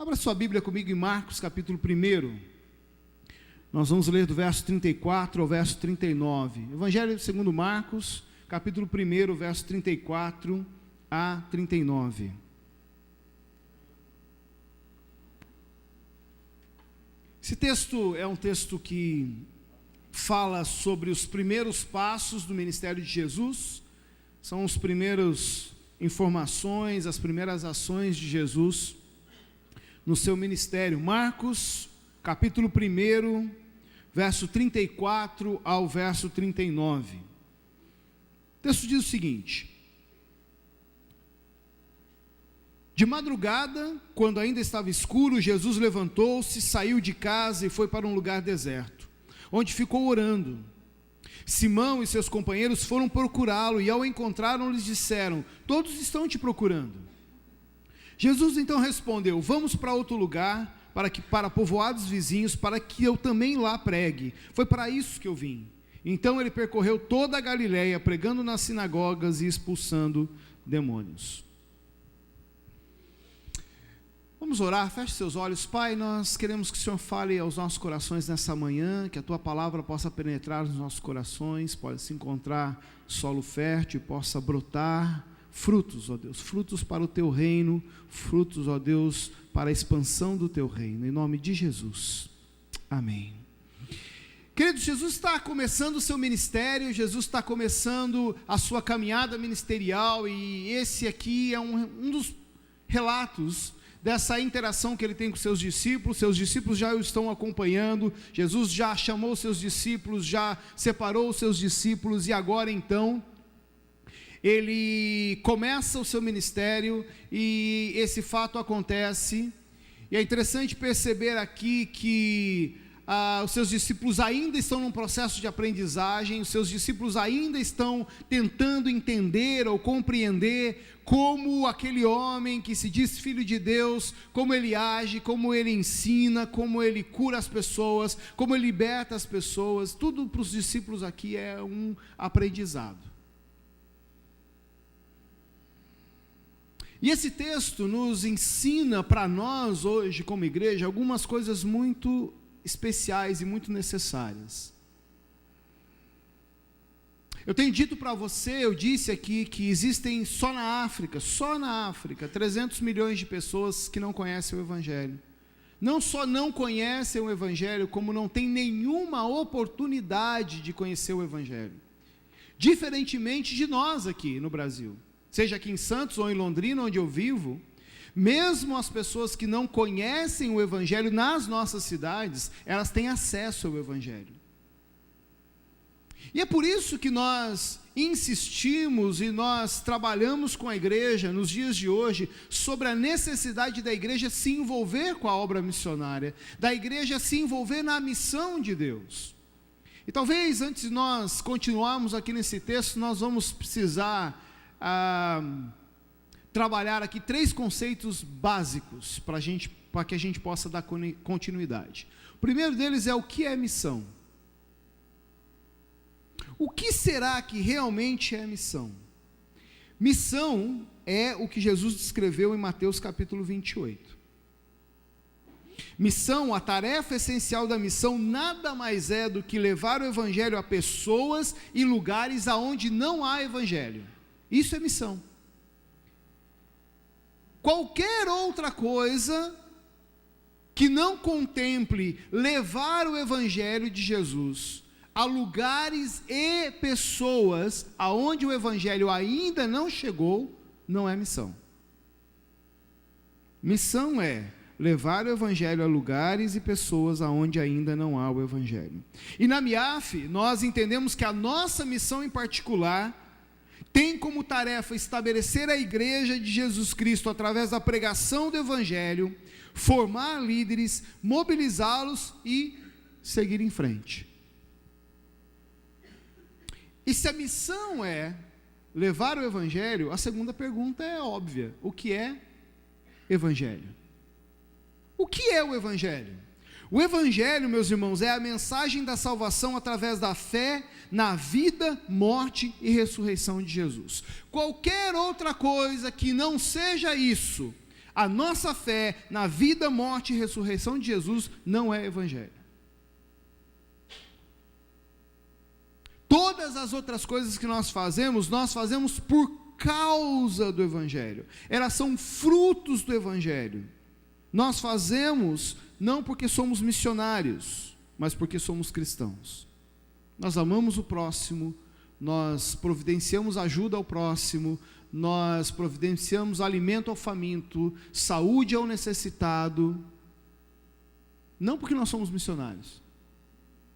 Abra sua Bíblia comigo em Marcos capítulo 1. Nós vamos ler do verso 34 ao verso 39. Evangelho segundo Marcos, capítulo 1, verso 34 a 39. Esse texto é um texto que fala sobre os primeiros passos do ministério de Jesus. São as primeiras informações, as primeiras ações de Jesus no seu ministério. Marcos, capítulo 1, verso 34 ao verso 39. O texto diz o seguinte: de madrugada, quando ainda estava escuro, Jesus levantou-se, saiu de casa e foi para um lugar deserto, onde ficou orando. Simão e seus companheiros foram procurá-lo e ao encontrá-lo lhes disseram: todos estão te procurando. Jesus então respondeu: vamos para outro lugar, para povoados vizinhos, para que eu também lá pregue. Foi para isso que eu vim. Então ele percorreu toda a Galileia, pregando nas sinagogas e expulsando demônios. Vamos orar, feche seus olhos. Pai, nós queremos que o Senhor fale aos nossos corações nessa manhã, que a Tua palavra possa penetrar nos nossos corações, possa encontrar solo fértil, possa brotar frutos, ó Deus, frutos para o Teu reino, frutos, ó Deus, para a expansão do Teu reino, em nome de Jesus, amém. Queridos, Jesus está começando o seu ministério, Jesus está começando a sua caminhada ministerial, e esse aqui é um dos relatos dessa interação que ele tem com seus discípulos já o estão acompanhando. Jesus já chamou seus discípulos, já separou os seus discípulos, e agora então ele começa o seu ministério, e esse fato acontece, e é interessante perceber aqui que os seus discípulos ainda estão num processo de aprendizagem, os seus discípulos ainda estão tentando entender ou compreender como aquele homem que se diz filho de Deus, como ele age, como ele ensina, como ele cura as pessoas, como ele liberta as pessoas. Tudo para os discípulos aqui é um aprendizado. E esse texto nos ensina para nós hoje, como igreja, algumas coisas muito especiais e muito necessárias. Eu tenho dito para você, eu disse aqui, que existem só na África, 300 milhões de pessoas que não conhecem o Evangelho. Não só não conhecem o Evangelho, como não têm nenhuma oportunidade de conhecer o Evangelho. Diferentemente de nós aqui no Brasil, seja aqui em Santos ou em Londrina, onde eu vivo, mesmo as pessoas que não conhecem o Evangelho nas nossas cidades, elas têm acesso ao Evangelho. E é por isso que nós insistimos e nós trabalhamos com a igreja nos dias de hoje sobre a necessidade da igreja se envolver com a obra missionária, da igreja se envolver na missão de Deus. E talvez antes de nós continuarmos aqui nesse texto, nós vamos precisar trabalhar aqui 3 conceitos básicos para que a gente possa dar continuidade. O primeiro deles é: o que é missão? O que será que realmente é missão? Missão é o que Jesus descreveu em Mateus capítulo 28. Missão, a tarefa essencial da missão, nada mais é do que levar o Evangelho a pessoas e lugares aonde não há Evangelho. Isso é missão. Qualquer outra coisa que não contemple levar o Evangelho de Jesus a lugares e pessoas aonde o Evangelho ainda não chegou, não é missão. Missão é levar o Evangelho a lugares e pessoas aonde ainda não há o Evangelho. E na MIAF, nós entendemos que a nossa missão em particular tem como tarefa estabelecer a igreja de Jesus Cristo através da pregação do Evangelho, formar líderes, mobilizá-los e seguir em frente. E se a missão é levar o Evangelho, a segunda pergunta é óbvia: o que é Evangelho? O que é o Evangelho? O Evangelho, meus irmãos, é a mensagem da salvação através da fé na vida, morte e ressurreição de Jesus. Qualquer outra coisa que não seja isso, a nossa fé na vida, morte e ressurreição de Jesus não é evangelho. Todas as outras coisas que nós fazemos por causa do evangelho. Elas são frutos do evangelho. Nós fazemos não porque somos missionários, mas porque somos cristãos. Nós amamos o próximo, nós providenciamos ajuda ao próximo, nós providenciamos alimento ao faminto, saúde ao necessitado, não porque nós somos missionários,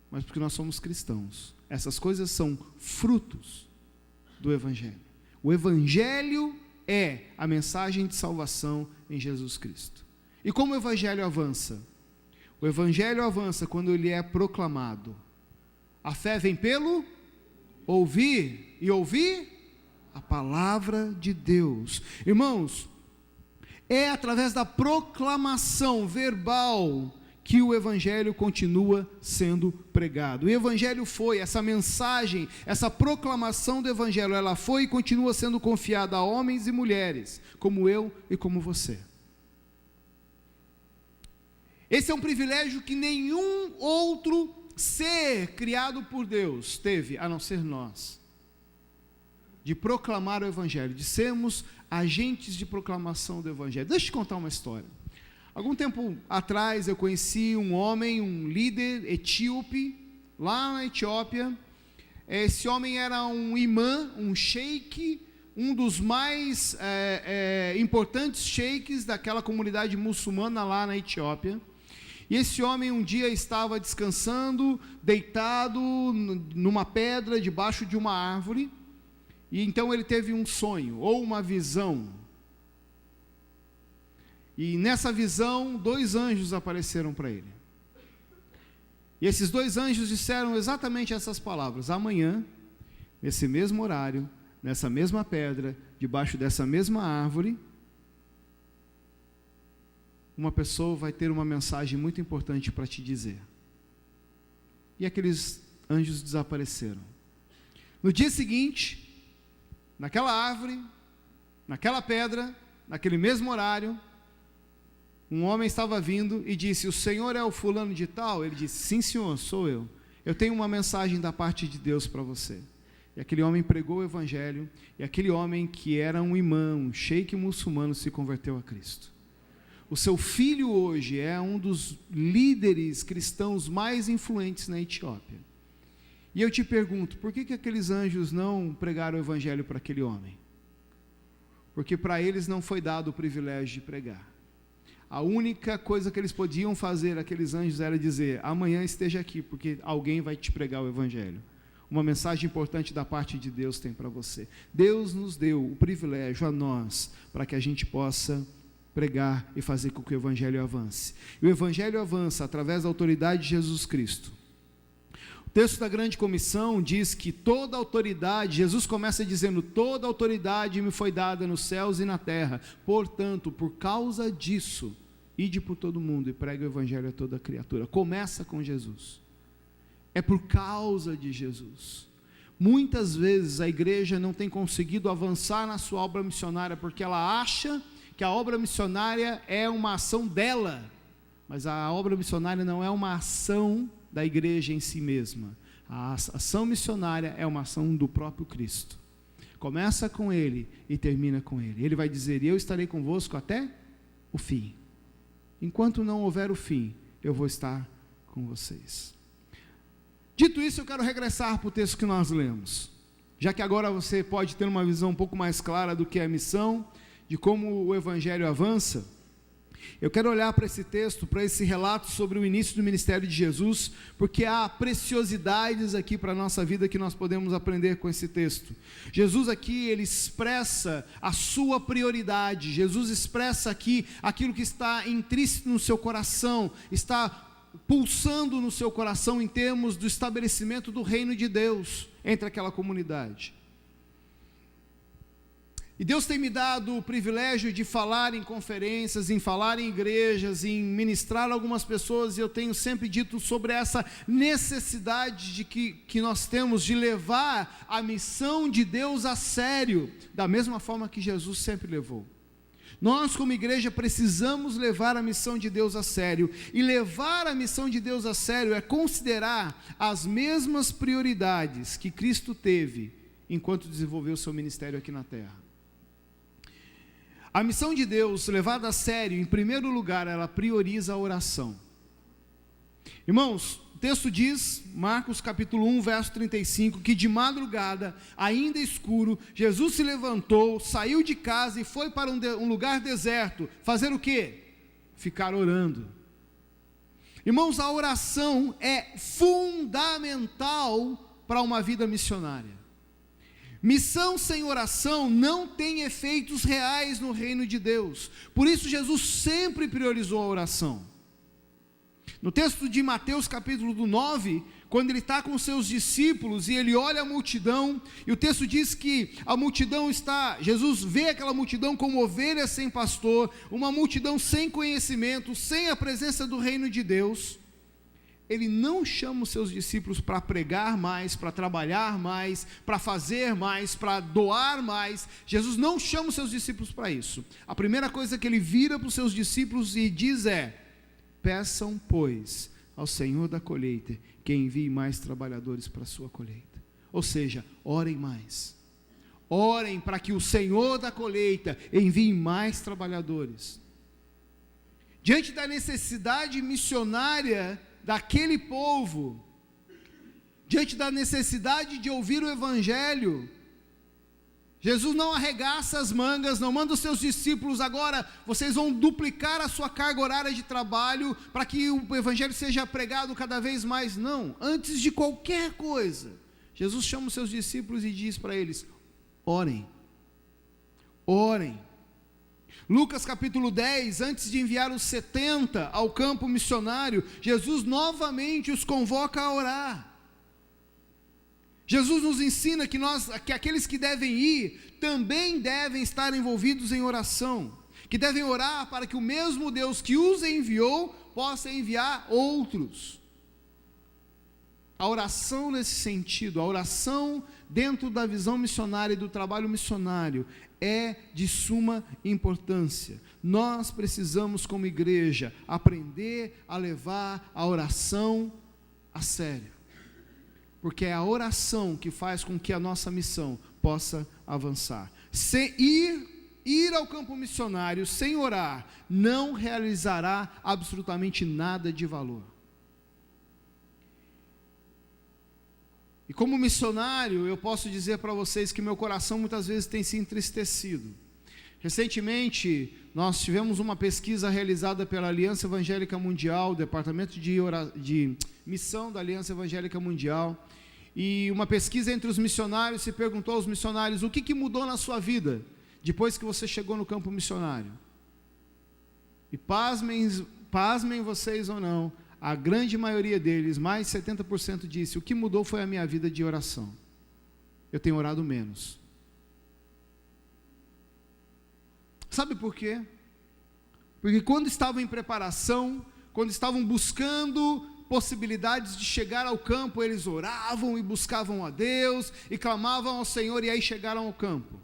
mas porque nós somos cristãos. Essas coisas são frutos do evangelho. O evangelho é a mensagem de salvação em Jesus Cristo. E como o evangelho avança? O evangelho avança quando ele é proclamado. A fé vem pelo ouvir, e ouvir a palavra de Deus. Irmãos, é através da proclamação verbal que o evangelho continua sendo pregado. O evangelho foi, essa mensagem, essa proclamação do evangelho, ela foi e continua sendo confiada a homens e mulheres, como eu e como você. Esse é um privilégio que nenhum outro ser criado por Deus teve, a não ser nós, de proclamar o evangelho, de sermos agentes de proclamação do evangelho. Deixa eu te contar uma história. Algum tempo atrás eu conheci um homem, um líder etíope, lá na Etiópia. Esse homem era um imã, um sheik, um dos mais importantes sheiks daquela comunidade muçulmana lá na Etiópia. E esse homem um dia estava descansando, deitado numa pedra, debaixo de uma árvore, e então ele teve um sonho, ou uma visão. E nessa visão, 2 anjos apareceram para ele. E esses 2 anjos disseram exatamente essas palavras: amanhã, nesse mesmo horário, nessa mesma pedra, debaixo dessa mesma árvore, uma pessoa vai ter uma mensagem muito importante para te dizer. E aqueles anjos desapareceram. No dia seguinte, naquela árvore, naquela pedra, naquele mesmo horário, um homem estava vindo e disse: o senhor é o fulano de tal? Ele disse: sim, senhor, sou eu. Eu tenho uma mensagem da parte de Deus para você. E aquele homem pregou o evangelho, e aquele homem que era um imã, um sheik muçulmano, se converteu a Cristo. O seu filho hoje é um dos líderes cristãos mais influentes na Etiópia. E eu te pergunto, por que aqueles anjos não pregaram o evangelho para aquele homem? Porque para eles não foi dado o privilégio de pregar. A única coisa que eles podiam fazer, aqueles anjos, era dizer: amanhã esteja aqui, porque alguém vai te pregar o evangelho. Uma mensagem importante da parte de Deus tem para você. Deus nos deu o privilégio a nós, para que a gente possa pregar e fazer com que o evangelho avance. E o evangelho avança através da autoridade de Jesus Cristo. O texto da grande comissão diz que toda autoridade, Jesus começa dizendo: toda autoridade me foi dada nos céus e na terra, portanto, por causa disso, ide por todo mundo e pregue o evangelho a toda criatura. Começa com Jesus. É por causa de Jesus. Muitas vezes a igreja não tem conseguido avançar na sua obra missionária, porque ela acha que a obra missionária é uma ação dela, mas a obra missionária não é uma ação da igreja em si mesma. A ação missionária é uma ação do próprio Cristo. Começa com Ele e termina com Ele. Ele vai dizer: eu estarei convosco até o fim. Enquanto não houver o fim, eu vou estar com vocês. Dito isso, eu quero regressar para o texto que nós lemos, já que agora você pode ter uma visão um pouco mais clara do que é a missão, de como o evangelho avança. Eu quero olhar para esse texto, para esse relato sobre o início do ministério de Jesus, porque há preciosidades aqui para a nossa vida que nós podemos aprender com esse texto. Jesus aqui, ele expressa a sua prioridade. Jesus expressa aqui aquilo que está intrínseco no seu coração, está pulsando no seu coração em termos do estabelecimento do reino de Deus entre aquela comunidade. E Deus tem me dado o privilégio de falar em conferências, em falar em igrejas, em ministrar a algumas pessoas, e eu tenho sempre dito sobre essa necessidade de que nós temos de levar a missão de Deus a sério, da mesma forma que Jesus sempre levou. Nós, como igreja, precisamos levar a missão de Deus a sério, e levar a missão de Deus a sério é considerar as mesmas prioridades que Cristo teve enquanto desenvolveu o seu ministério aqui na terra. A missão de Deus, levada a sério, em primeiro lugar, ela prioriza a oração. Irmãos, o texto diz, Marcos capítulo 1, verso 35, que de madrugada, ainda escuro, Jesus se levantou, saiu de casa e foi para um lugar deserto. Fazer o quê? Ficar orando. Irmãos, a oração é fundamental para uma vida missionária. Missão sem oração não tem efeitos reais no reino de Deus. Por isso Jesus sempre priorizou a oração. No texto de Mateus capítulo 9, quando ele está com seus discípulos e ele olha a multidão, e o texto diz que a multidão Jesus vê aquela multidão como ovelhas sem pastor, uma multidão sem conhecimento, sem a presença do reino de Deus. Ele não chama os seus discípulos para pregar mais, para trabalhar mais, para fazer mais, para doar mais. Jesus não chama os seus discípulos para isso. A primeira coisa que ele vira para os seus discípulos e diz é: peçam, pois, ao Senhor da colheita que envie mais trabalhadores para a sua colheita. Ou seja, orem mais. Orem para que o Senhor da colheita envie mais trabalhadores. Diante da necessidade missionária daquele povo, diante da necessidade de ouvir o Evangelho, Jesus não arregaça as mangas, não manda os seus discípulos: agora vocês vão duplicar a sua carga horária de trabalho para que o Evangelho seja pregado cada vez mais. Não, antes de qualquer coisa, Jesus chama os seus discípulos e diz para eles: orem, orem. Lucas capítulo 10, antes de enviar os 70 ao campo missionário, Jesus novamente os convoca a orar. Jesus nos ensina que aqueles que devem ir, também devem estar envolvidos em oração, que devem orar para que o mesmo Deus que os enviou, possa enviar outros. A oração nesse sentido, a oração dentro da visão missionária e do trabalho missionário, é de suma importância. Nós precisamos, como igreja, aprender a levar a oração a sério, porque é a oração que faz com que a nossa missão possa avançar. Ir ao campo missionário sem orar não realizará absolutamente nada de valor. E como missionário, eu posso dizer para vocês que meu coração muitas vezes tem se entristecido. Recentemente, nós tivemos uma pesquisa realizada pela Aliança Evangélica Mundial, Departamento de Missão da Aliança Evangélica Mundial, e uma pesquisa entre os missionários se perguntou aos missionários: o que mudou na sua vida depois que você chegou no campo missionário? E pasmem vocês ou não, a grande maioria deles, mais de 70%, disse: o que mudou foi a minha vida de oração. Eu tenho orado menos. Sabe por quê? Porque quando estavam em preparação, quando estavam buscando possibilidades de chegar ao campo, eles oravam e buscavam a Deus, e clamavam ao Senhor, e aí chegaram ao campo.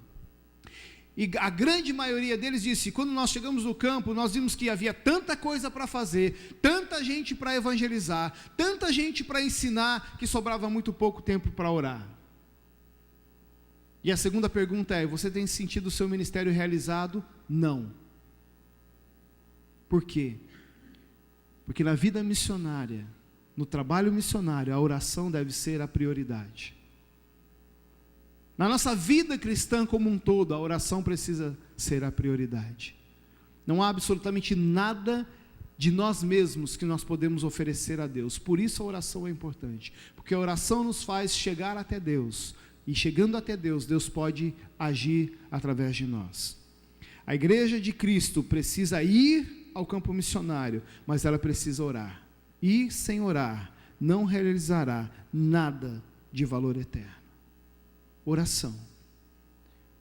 E a grande maioria deles disse: quando nós chegamos no campo, nós vimos que havia tanta coisa para fazer, tanta gente para evangelizar, tanta gente para ensinar, que sobrava muito pouco tempo para orar. E a segunda pergunta é: você tem sentido o seu ministério realizado? Não. Por quê? Porque na vida missionária, no trabalho missionário, a oração deve ser a prioridade. Na nossa vida cristã como um todo, a oração precisa ser a prioridade. Não há absolutamente nada de nós mesmos que nós podemos oferecer a Deus. Por isso a oração é importante, porque a oração nos faz chegar até Deus, e chegando até Deus, Deus pode agir através de nós. A igreja de Cristo precisa ir ao campo missionário, mas ela precisa orar. E sem orar, não realizará nada de valor eterno. Oração.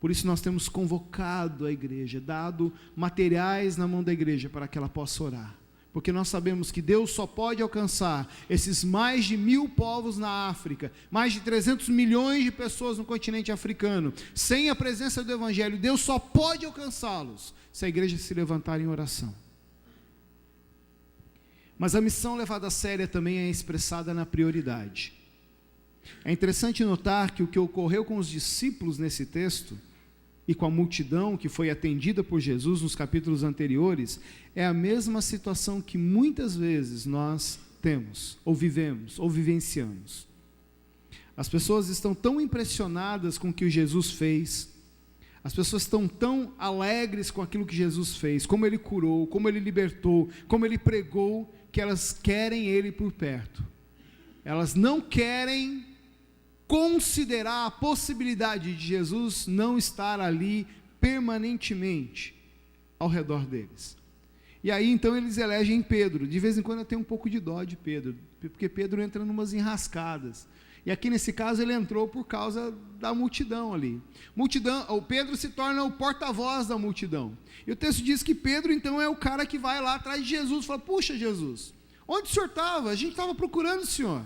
Por isso nós temos convocado a igreja, dado materiais na mão da igreja para que ela possa orar, porque nós sabemos que Deus só pode alcançar esses mais de 1.000 povos na África, mais de 300 milhões de pessoas no continente africano. Sem a presença do Evangelho, Deus só pode alcançá-los se a igreja se levantar em oração. Mas a missão levada a sério também é expressada na prioridade. É interessante notar que o que ocorreu com os discípulos nesse texto, e com a multidão que foi atendida por Jesus nos capítulos anteriores, é a mesma situação que muitas vezes nós temos, ou vivemos, ou vivenciamos. As pessoas estão tão impressionadas com o que Jesus fez, as pessoas estão tão alegres com aquilo que Jesus fez, como Ele curou, como Ele libertou, como Ele pregou, que elas querem Ele por perto. Elas não querem considerar a possibilidade de Jesus não estar ali permanentemente ao redor deles. E aí então eles elegem Pedro. De vez em quando eu tenho um pouco de dó de Pedro, porque Pedro entra numas enrascadas. E aqui nesse caso ele entrou por causa da multidão ali. O Pedro se torna o porta-voz da multidão. E o texto diz que Pedro então é o cara que vai lá atrás de Jesus, fala: puxa, Jesus, onde o senhor estava? A gente estava procurando o senhor.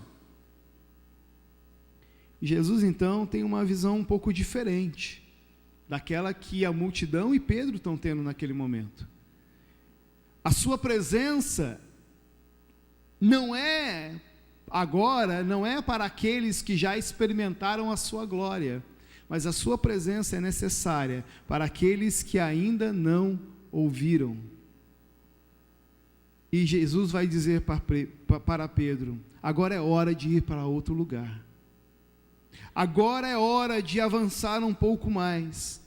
E Jesus então tem uma visão um pouco diferente daquela que a multidão e Pedro estão tendo naquele momento. A sua presença não é agora, não é para aqueles que já experimentaram a sua glória, mas a sua presença é necessária para aqueles que ainda não ouviram. E Jesus vai dizer para Pedro: agora é hora de ir para outro lugar. Agora é hora de avançar um pouco mais,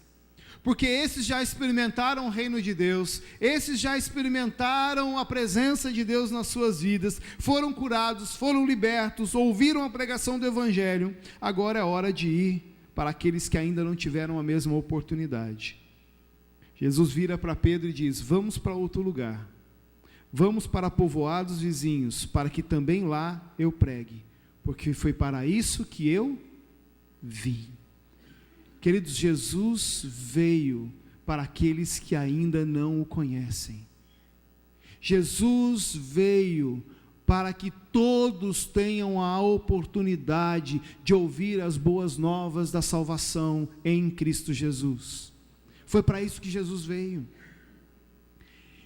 porque esses já experimentaram o reino de Deus, esses já experimentaram a presença de Deus nas suas vidas, foram curados, foram libertos, ouviram a pregação do Evangelho. Agora é hora de ir para aqueles que ainda não tiveram a mesma oportunidade. Jesus vira para Pedro e diz: vamos para outro lugar, vamos para povoados vizinhos, para que também lá eu pregue, porque foi para isso que eu vim. Queridos, Jesus veio para aqueles que ainda não o conhecem. Jesus veio para que todos tenham a oportunidade de ouvir as boas novas da salvação em Cristo Jesus. Foi para isso que Jesus veio.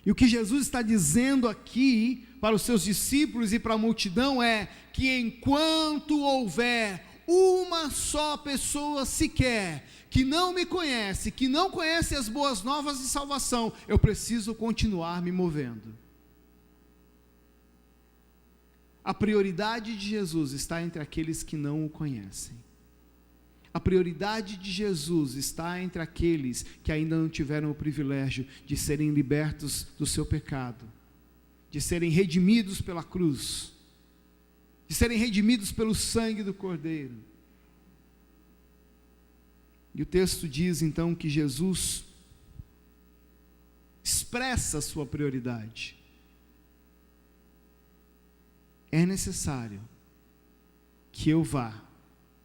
E o que Jesus está dizendo aqui para os seus discípulos e para a multidão é que enquanto houver uma só pessoa sequer que não me conhece, que não conhece as boas novas de salvação, eu preciso continuar me movendo. A prioridade de Jesus está entre aqueles que não o conhecem. A prioridade de Jesus está entre aqueles que ainda não tiveram o privilégio de serem libertos do seu pecado, de serem redimidos pela cruz, de serem redimidos pelo sangue do Cordeiro. E o texto diz então que Jesus expressa a sua prioridade. É necessário que eu vá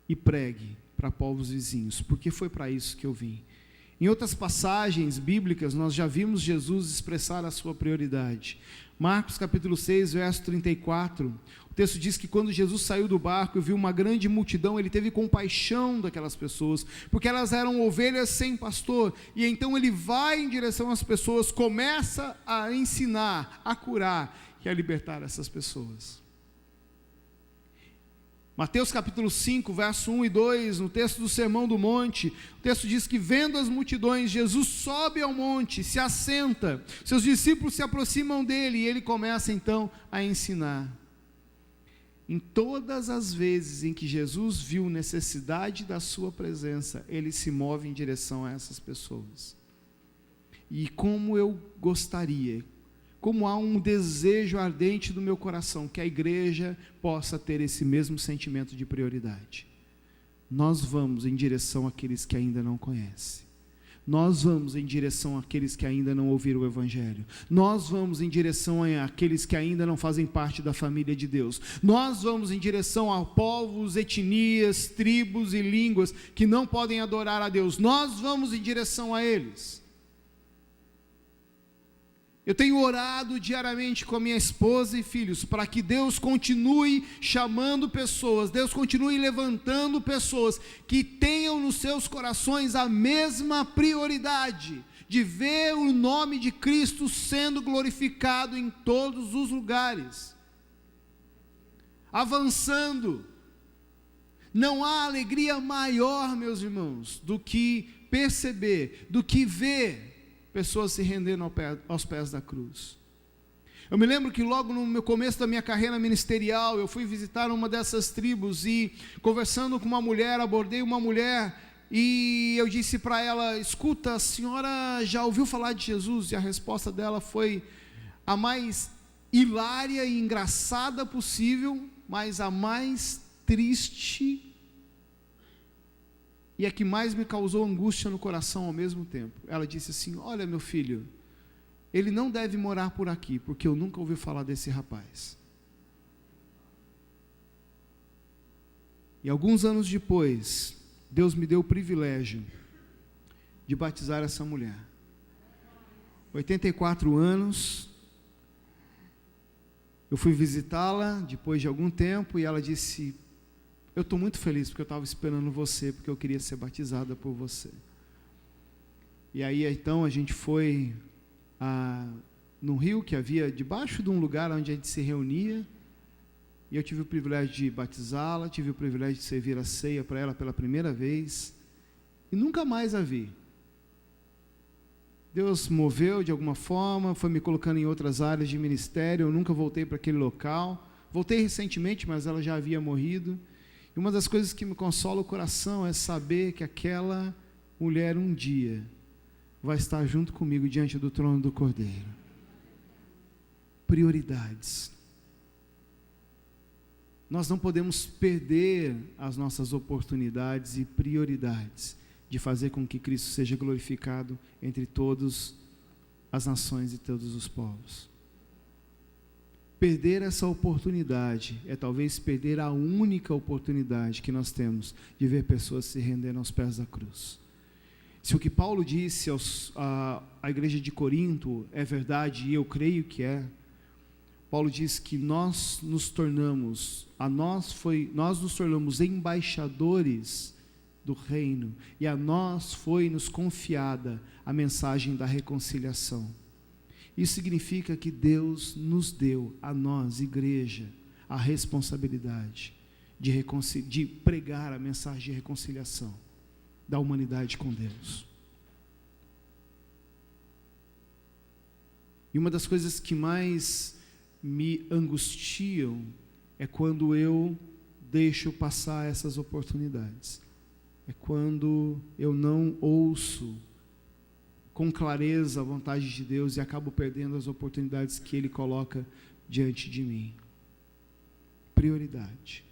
e pregue para povos vizinhos, porque foi para isso que eu vim. Em outras passagens bíblicas, nós já vimos Jesus expressar a sua prioridade. Marcos capítulo 6, verso 34, o texto diz que quando Jesus saiu do barco e viu uma grande multidão, ele teve compaixão daquelas pessoas, porque elas eram ovelhas sem pastor, e então ele vai em direção às pessoas, começa a ensinar, a curar e a libertar essas pessoas. Mateus capítulo 5, verso 1 e 2, no texto do Sermão do Monte, o texto diz que vendo as multidões, Jesus sobe ao monte, se assenta, seus discípulos se aproximam dele e ele começa então a ensinar. Em todas as vezes em que Jesus viu necessidade da sua presença, ele se move em direção a essas pessoas. E como eu gostaria, como há um desejo ardente do meu coração, que a igreja possa ter esse mesmo sentimento de prioridade. Nós vamos em direção àqueles que ainda não conhecem. Nós vamos em direção àqueles que ainda não ouviram o Evangelho. Nós vamos em direção àqueles que ainda não fazem parte da família de Deus. Nós vamos em direção a povos, etnias, tribos e línguas que não podem adorar a Deus. Nós vamos em direção a eles. Eu tenho orado diariamente com a minha esposa e filhos para que Deus continue chamando pessoas, Deus continue levantando pessoas que tenham nos seus corações a mesma prioridade de ver o nome de Cristo sendo glorificado em todos os lugares, avançando. Não há alegria maior, meus irmãos, do que perceber, do que ver pessoas se rendendo aos pés da cruz. Eu me lembro que logo no meu começo da minha carreira ministerial, eu fui visitar uma dessas tribos e, conversando com uma mulher, abordei uma mulher e eu disse para ela: escuta, a senhora já ouviu falar de Jesus? E a resposta dela foi a mais hilária e engraçada possível, mas a mais triste e a que mais me causou angústia no coração ao mesmo tempo. Ela disse assim: olha, meu filho, ele não deve morar por aqui, porque eu nunca ouvi falar desse rapaz. E alguns anos depois, Deus me deu o privilégio de batizar essa mulher. 84 anos, eu fui visitá-la depois de algum tempo e ela disse: eu estou muito feliz porque eu estava esperando você, porque eu queria ser batizada por você. E aí então a gente foi num rio que havia debaixo de um lugar onde a gente se reunia, e eu tive o privilégio de batizá-la, tive o privilégio de servir a ceia para ela pela primeira vez, e nunca mais a vi. Deus moveu de alguma forma, foi me colocando em outras áreas de ministério, eu nunca voltei para aquele local. Voltei recentemente, mas ela já havia morrido. E uma das coisas que me consola o coração é saber que aquela mulher um dia vai estar junto comigo diante do trono do Cordeiro. Prioridades. Nós não podemos perder as nossas oportunidades e prioridades de fazer com que Cristo seja glorificado entre todas as nações e todos os povos. Perder essa oportunidade é talvez perder a única oportunidade que nós temos de ver pessoas se rendendo aos pés da cruz. Se o que Paulo disse à igreja de Corinto é verdade, e eu creio que é, Paulo diz que nós nos tornamos embaixadores do reino, e a nós foi nos confiada a mensagem da reconciliação. Isso significa que Deus nos deu, a nós, igreja, a responsabilidade de pregar a mensagem de reconciliação da humanidade com Deus. E uma das coisas que mais me angustiam é quando eu deixo passar essas oportunidades. É quando eu não ouço com clareza a vontade de Deus e acabo perdendo as oportunidades que Ele coloca diante de mim. Prioridade.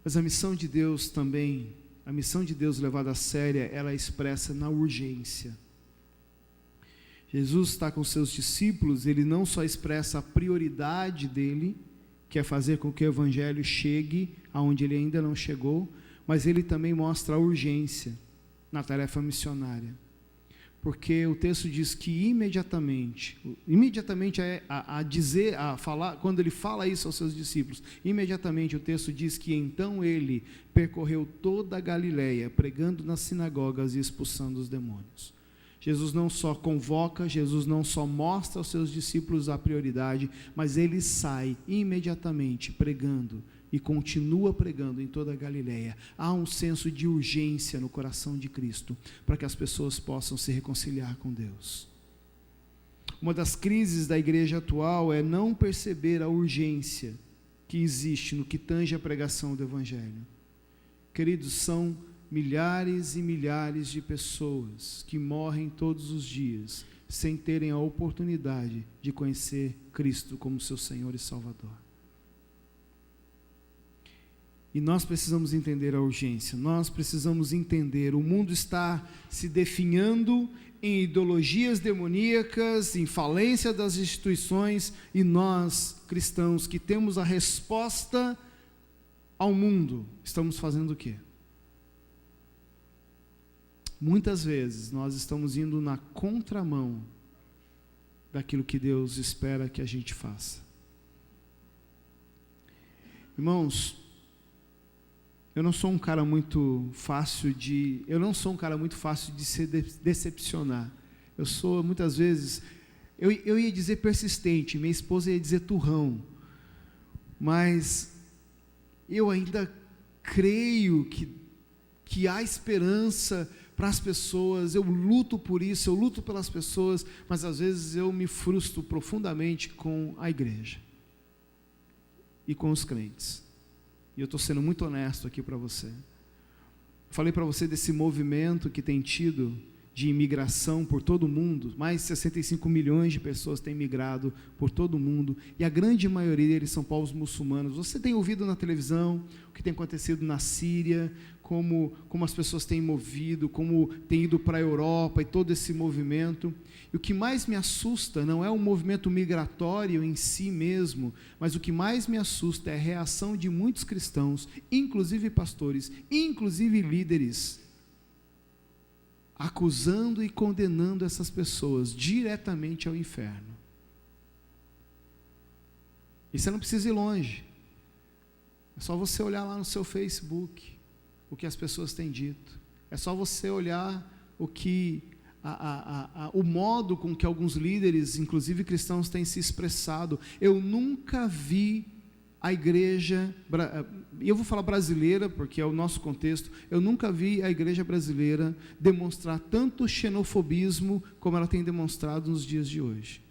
Mas a missão de Deus também, a missão de Deus levada a séria, ela é expressa na urgência. Jesus está com seus discípulos, Ele não só expressa a prioridade dEle, que é fazer com que o Evangelho chegue aonde ele ainda não chegou, mas Ele também mostra a urgência na tarefa missionária. Porque o texto diz que imediatamente quando ele fala isso aos seus discípulos, imediatamente o texto diz que então ele percorreu toda a Galileia, pregando nas sinagogas e expulsando os demônios. Jesus não só convoca, Jesus não só mostra aos seus discípulos a prioridade, mas ele sai imediatamente pregando e continua pregando em toda a Galileia. Há um senso de urgência no coração de Cristo, para que as pessoas possam se reconciliar com Deus. Uma das crises da igreja atual é não perceber a urgência que existe no que tange a pregação do Evangelho. Queridos, são milhares e milhares de pessoas que morrem todos os dias, sem terem a oportunidade de conhecer Cristo como seu Senhor e Salvador. E nós precisamos entender a urgência, nós precisamos entender, o mundo está se definhando em ideologias demoníacas, em falência das instituições, e nós, cristãos, que temos a resposta ao mundo, estamos fazendo o quê? Muitas vezes nós estamos indo na contramão daquilo que Deus espera que a gente faça. Irmãos, eu não sou um cara muito fácil de se decepcionar. Eu sou, muitas vezes, eu ia dizer persistente, minha esposa ia dizer turrão, mas eu ainda creio que há esperança para as pessoas. Eu luto por isso, eu luto pelas pessoas, mas às vezes eu me frustro profundamente com a igreja e com os crentes. E eu estou sendo muito honesto aqui para você. Falei para você desse movimento que tem tido de imigração por todo o mundo. Mais de 65 milhões de pessoas têm migrado por todo o mundo, e a grande maioria deles são povos muçulmanos. Você tem ouvido na televisão o que tem acontecido na Síria, como as pessoas têm movido, como tem ido para a Europa e todo esse movimento. E o que mais me assusta não é o movimento migratório em si mesmo, mas o que mais me assusta é a reação de muitos cristãos, inclusive pastores, inclusive líderes, acusando e condenando essas pessoas diretamente ao inferno. E você não precisa ir longe, é só você olhar lá no seu Facebook o que as pessoas têm dito, é só você olhar o que o modo com que alguns líderes, inclusive cristãos, têm se expressado. Eu nunca vi a igreja, e eu vou falar brasileira, porque é o nosso contexto, eu nunca vi a igreja brasileira demonstrar tanto xenofobismo como ela tem demonstrado nos dias de hoje.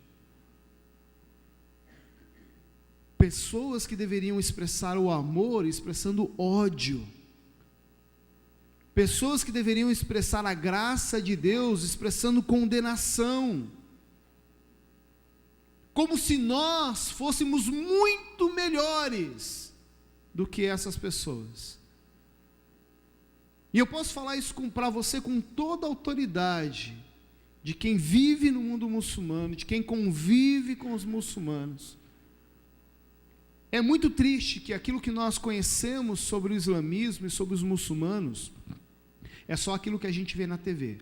Pessoas que deveriam expressar o amor, expressando ódio. Pessoas que deveriam expressar a graça de Deus, expressando condenação. Como se nós fôssemos muito melhores do que essas pessoas. E eu posso falar isso para você com toda a autoridade, de quem vive no mundo muçulmano, de quem convive com os muçulmanos. É muito triste que aquilo que nós conhecemos sobre o islamismo e sobre os muçulmanos é só aquilo que a gente vê na TV.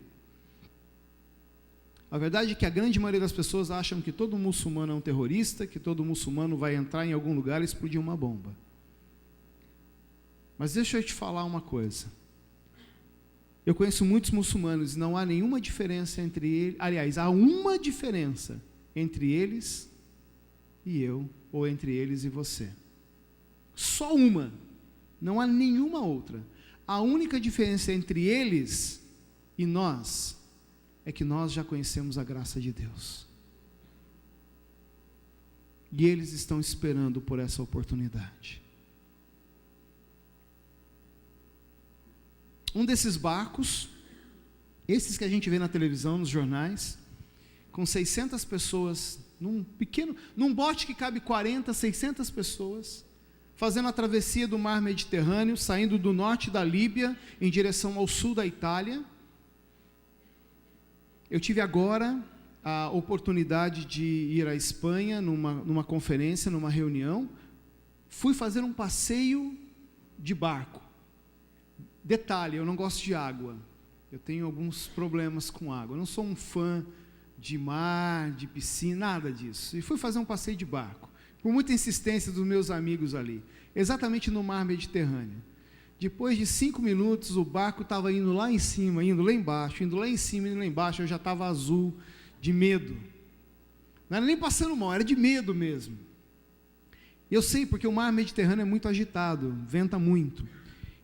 A verdade é que a grande maioria das pessoas acham que todo muçulmano é um terrorista, que todo muçulmano vai entrar em algum lugar e explodir uma bomba. Mas deixa eu te falar uma coisa. Eu conheço muitos muçulmanos e não há nenhuma diferença entre eles. Aliás, há uma diferença entre eles e eu, ou entre eles e você. Só uma. Não há nenhuma outra. A única diferença entre eles e nós é que nós já conhecemos a graça de Deus. E eles estão esperando por essa oportunidade. Um desses barcos, esses que a gente vê na televisão, nos jornais, com 600 pessoas, num bote que cabe 40, 600 pessoas, fazendo a travessia do mar Mediterrâneo, saindo do norte da Líbia, em direção ao sul da Itália. Eu tive agora a oportunidade de ir à Espanha, numa conferência, numa reunião. Fui fazer um passeio de barco. Detalhe, eu não gosto de água. Eu tenho alguns problemas com água. Eu não sou um fã de mar, de piscina, nada disso. E fui fazer um passeio de barco, por muita insistência dos meus amigos ali, exatamente no mar Mediterrâneo. Depois de 5 minutos, o barco estava indo lá em cima, indo lá embaixo, indo lá em cima, indo lá embaixo. Eu já estava azul, de medo. Não era nem passando mal, era de medo mesmo. Eu sei, porque o mar Mediterrâneo é muito agitado, venta muito.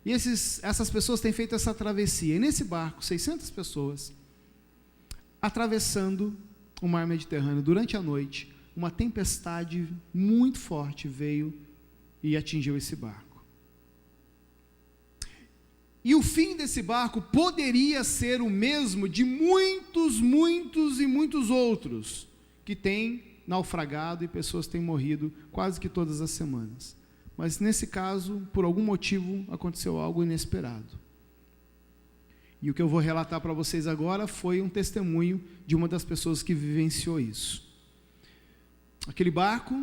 E essas pessoas têm feito essa travessia. E nesse barco, 600 pessoas, atravessando o mar Mediterrâneo, durante a noite, uma tempestade muito forte veio e atingiu esse barco. E o fim desse barco poderia ser o mesmo de muitos, muitos e muitos outros que têm naufragado e pessoas têm morrido quase que todas as semanas. Mas nesse caso, por algum motivo, aconteceu algo inesperado. E o que eu vou relatar para vocês agora foi um testemunho de uma das pessoas que vivenciou isso. Aquele barco,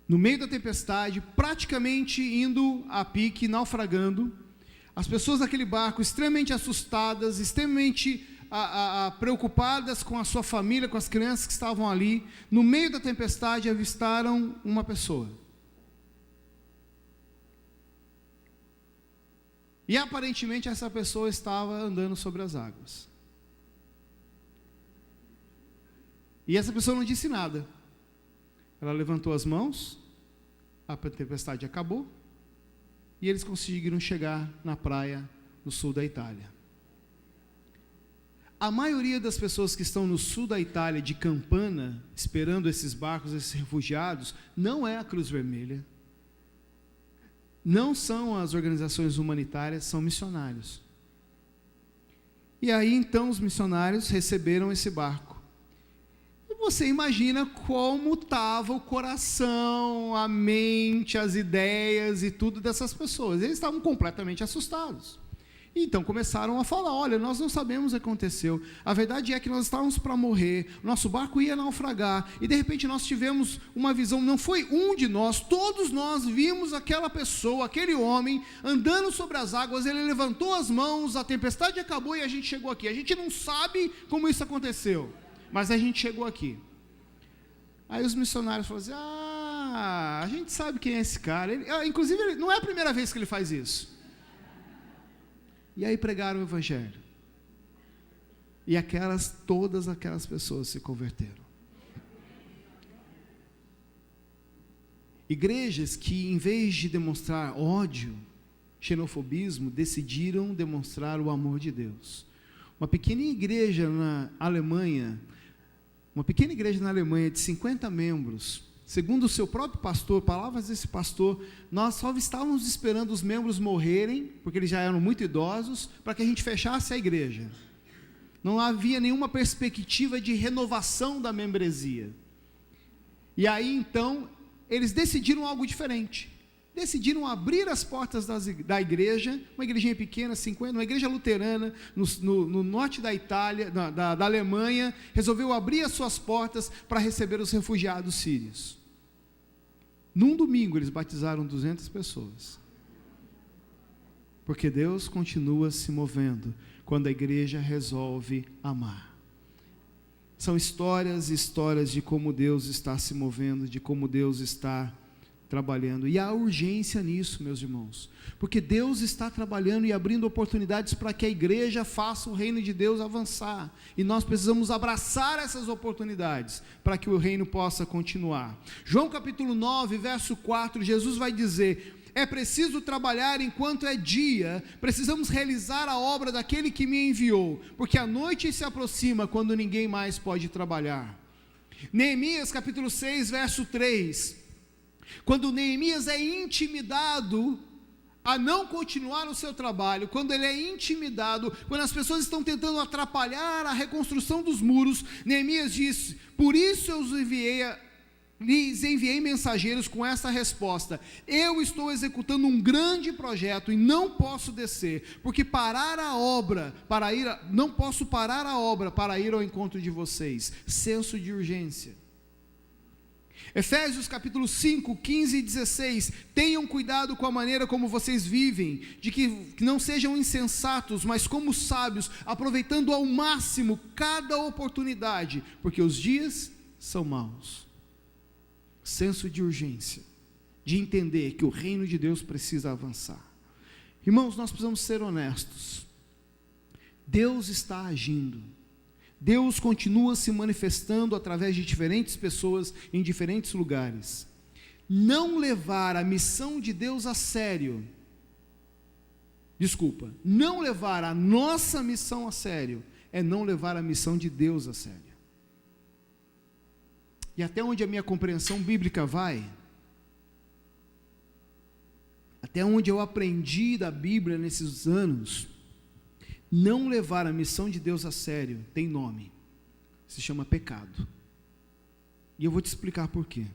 no meio da tempestade, praticamente indo a pique, naufragando, as pessoas daquele barco extremamente assustadas, extremamente preocupadas com a sua família, com as crianças que estavam ali, no meio da tempestade avistaram uma pessoa. E aparentemente essa pessoa estava andando sobre as águas. E essa pessoa não disse nada. Ela levantou as mãos, a tempestade acabou, e eles conseguiram chegar na praia no sul da Itália. A maioria das pessoas que estão no sul da Itália, de Campana, esperando esses barcos, esses refugiados, não é a Cruz Vermelha, não são as organizações humanitárias, são missionários. E aí então os missionários receberam esse barco. Você imagina como estava o coração, a mente, as ideias e tudo dessas pessoas. Eles estavam completamente assustados. Então começaram a falar: olha, nós não sabemos o que aconteceu. A verdade é que nós estávamos para morrer, nosso barco ia naufragar, e de repente nós tivemos uma visão, não foi um de nós, todos nós vimos aquela pessoa, aquele homem, andando sobre as águas, ele levantou as mãos, a tempestade acabou e a gente chegou aqui. A gente não sabe como isso aconteceu, mas a gente chegou aqui. Aí os missionários falaram assim: a gente sabe quem é esse cara. Inclusive, não é a primeira vez que ele faz isso. E aí pregaram o evangelho. E todas aquelas pessoas se converteram. Igrejas que, em vez de demonstrar ódio, xenofobismo, decidiram demonstrar o amor de Deus. Uma pequena igreja na Alemanha de 50 membros, segundo o seu próprio pastor, palavras desse pastor, nós só estávamos esperando os membros morrerem, porque eles já eram muito idosos, para que a gente fechasse a igreja. Não havia nenhuma perspectiva de renovação da membresia. E aí então, eles decidiram algo diferente. Decidiram abrir as portas da igreja, uma igrejinha pequena, 50, uma igreja luterana, no norte da Itália, da Alemanha, resolveu abrir as suas portas para receber os refugiados sírios. Num domingo eles batizaram 200 pessoas. Porque Deus continua se movendo quando a igreja resolve amar. São histórias e histórias de como Deus está se movendo, de como Deus está trabalhando, e há urgência nisso, meus irmãos, porque Deus está trabalhando e abrindo oportunidades para que a igreja faça o reino de Deus avançar, e nós precisamos abraçar essas oportunidades, para que o reino possa continuar. João capítulo 9, verso 4, Jesus vai dizer: é preciso trabalhar enquanto é dia, precisamos realizar a obra daquele que me enviou, porque a noite se aproxima, quando ninguém mais pode trabalhar. Neemias capítulo 6, verso 3, quando Neemias é intimidado a não continuar o seu trabalho, quando ele é intimidado, quando as pessoas estão tentando atrapalhar a reconstrução dos muros, Neemias diz: por isso eu lhes enviei mensageiros com essa resposta: eu estou executando um grande projeto e não posso descer, porque não posso parar a obra para ir ao encontro de vocês. Senso de urgência. Efésios capítulo 5, 15 e 16, tenham cuidado com a maneira como vocês vivem, de que não sejam insensatos, mas como sábios, aproveitando ao máximo cada oportunidade, porque os dias são maus. Senso de urgência, de entender que o reino de Deus precisa avançar. Irmãos, nós precisamos ser honestos. Deus está agindo. Deus continua se manifestando através de diferentes pessoas em diferentes lugares. Não levar a missão de Deus a sério, não levar a nossa missão a sério, é não levar a missão de Deus a sério. E até onde a minha compreensão bíblica vai, até onde eu aprendi da Bíblia nesses anos, não levar a missão de Deus a sério tem nome, se chama pecado. E eu vou te explicar por quê.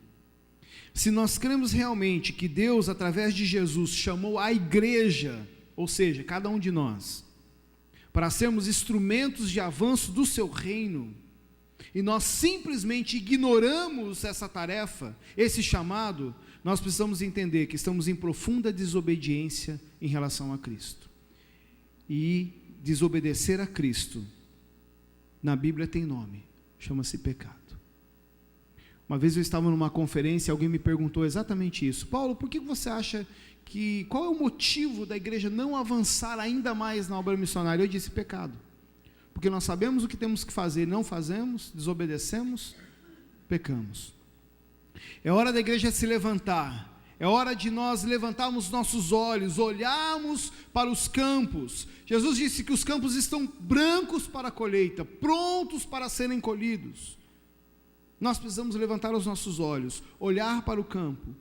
Se nós cremos realmente que Deus, através de Jesus, chamou a igreja, ou seja, cada um de nós, para sermos instrumentos de avanço do seu reino, e nós simplesmente ignoramos essa tarefa, esse chamado, nós precisamos entender que estamos em profunda desobediência em relação a Cristo. E desobedecer a Cristo na Bíblia tem nome, chama-se pecado. Uma vez eu estava numa conferência e alguém me perguntou exatamente isso: Paulo, por que você acha que, qual é o motivo da igreja não avançar ainda mais na obra missionária? Eu disse: pecado. Porque nós sabemos o que temos que fazer, não fazemos, desobedecemos, pecamos. É hora da igreja se levantar, é hora de nós levantarmos nossos olhos, olharmos para os campos. Jesus disse que os campos estão brancos para a colheita, prontos para serem colhidos. Nós precisamos levantar os nossos olhos, olhar para o campo,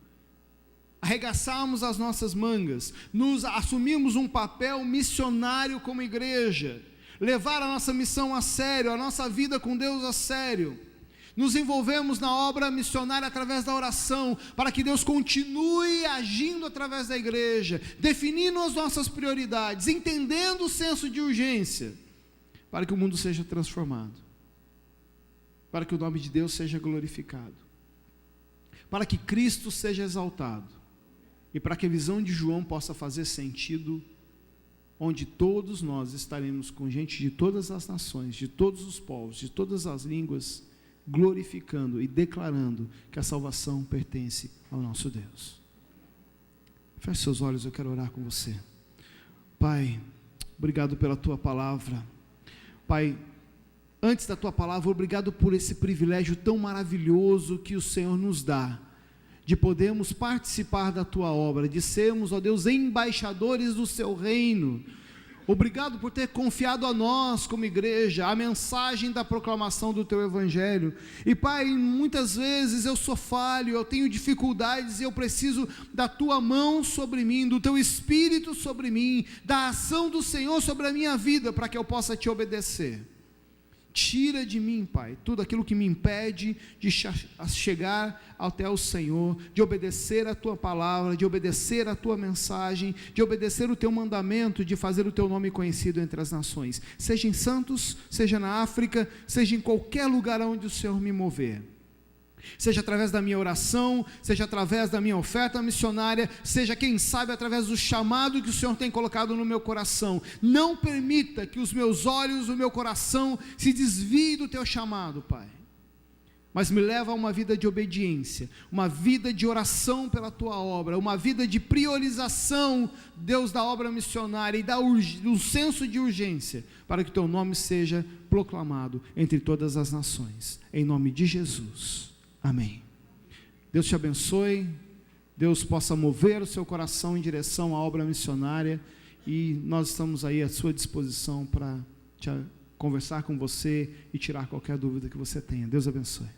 arregaçarmos as nossas mangas, nos assumirmos um papel missionário como igreja, levar a nossa missão a sério, a nossa vida com Deus a sério, nos envolvemos na obra missionária através da oração, para que Deus continue agindo através da igreja, definindo as nossas prioridades, entendendo o senso de urgência, para que o mundo seja transformado, para que o nome de Deus seja glorificado, para que Cristo seja exaltado, e para que a visão de João possa fazer sentido, onde todos nós estaremos com gente de todas as nações, de todos os povos, de todas as línguas, glorificando e declarando que a salvação pertence ao nosso Deus. Feche seus olhos, eu quero orar com você. Pai, obrigado pela tua palavra. Pai, antes da tua palavra, obrigado por esse privilégio tão maravilhoso que o Senhor nos dá, de podermos participar da tua obra, de sermos, ó Deus, embaixadores do seu reino. Obrigado por ter confiado a nós como igreja a mensagem da proclamação do teu evangelho. E Pai, muitas vezes eu sou falho, eu tenho dificuldades e eu preciso da tua mão sobre mim, do teu espírito sobre mim, da ação do Senhor sobre a minha vida, para que eu possa te obedecer. Tira de mim, Pai, tudo aquilo que me impede de chegar até o Senhor, de obedecer a tua palavra, de obedecer a tua mensagem, de obedecer o teu mandamento, de fazer o teu nome conhecido entre as nações, seja em Santos, seja na África, seja em qualquer lugar onde o Senhor me mover, seja através da minha oração, seja através da minha oferta missionária, seja, quem sabe, através do chamado que o Senhor tem colocado no meu coração. Não permita que os meus olhos, o meu coração se desvie do teu chamado, Pai, mas me leva a uma vida de obediência, uma vida de oração pela tua obra, uma vida de priorização, Deus, da obra missionária e do senso de urgência, para que o teu nome seja proclamado entre todas as nações, em nome de Jesus. Amém. Deus te abençoe, Deus possa mover o seu coração em direção à obra missionária, e nós estamos aí à sua disposição para conversar com você e tirar qualquer dúvida que você tenha. Deus abençoe.